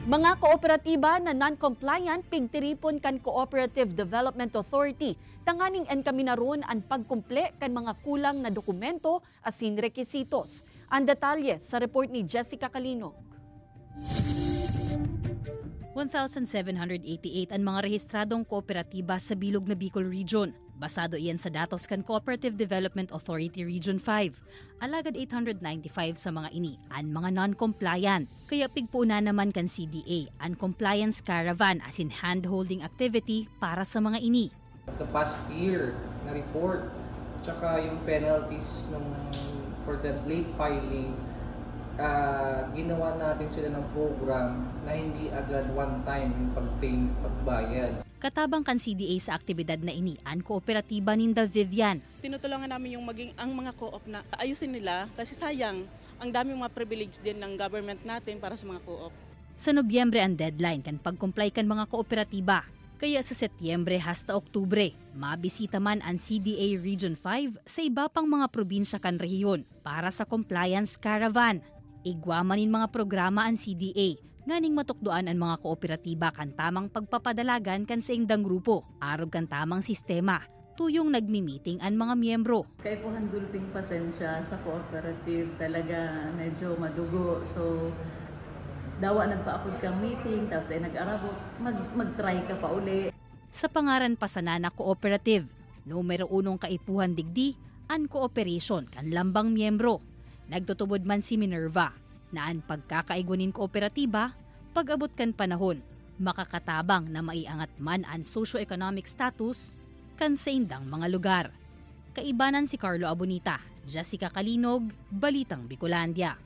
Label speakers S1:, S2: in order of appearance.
S1: Mga kooperatiba na non-compliant pigtiripon kan Cooperative Development Authority. Tanganing en kami naron ang pagkumple kan mga kulang na dokumento asin rekisitos. Ang detalye sa report ni Jessica Calinog.
S2: 1,788 ang mga rehistradong kooperatiba sa bilog na Bicol Region. Basado iyan sa datos kan Cooperative Development Authority Region 5. Alagad 895 sa mga ini ang mga non-compliant. Kaya pigpuna naman kan CDA ang compliance caravan as in hand-holding activity para sa mga ini.
S3: The past year na report, tsaka yung penalties for the late filing, ginawa natin sila ng program na hindi agad one time yung pagbayad.
S2: Katabang kan CDA sa aktibidad na ini ang kooperatiba ninda Vivian.
S4: Tinutulungan namin yung ang mga co-op na ayusin nila kasi sayang ang daming mga privilege din ng government natin para sa mga co-op.
S2: Sa Nobyembre ang deadline kan pagkumplay kan mga kooperatiba. Kaya sa Setyembre hasta Oktubre, mabisita man ang CDA Region 5 sa iba pang mga probinsya kan rehiyon para sa compliance caravan. Igwamanin mga programa ang CDA, nganing matukdoan ang mga kooperatiba kan tamang pagpapadalagan kan sa indang grupo, arog kan tamang sistema, tuyong nagmi-meeting ang mga miyembro.
S5: Kaya po handulping pasensya sa cooperative, talaga medyo madugo. So, dawa nagpaapod kang meeting, tapos dahil nag-arabot, mag-try ka pa uli.
S2: Sa pangaran pa sa Nana Cooperative, numero 1 kaipuhan digdi, ang cooperation kan lambang miyembro. Nagtutubod man si Minerva na ang pagkakaigunin kooperatiba, pag-abot kan panahon, makakatabang na maiangat man ang socio-economic status kan sa indang mga lugar. Kaibanan si Carlo Abonita, Jessica Calinog, Balitang Bicolandia.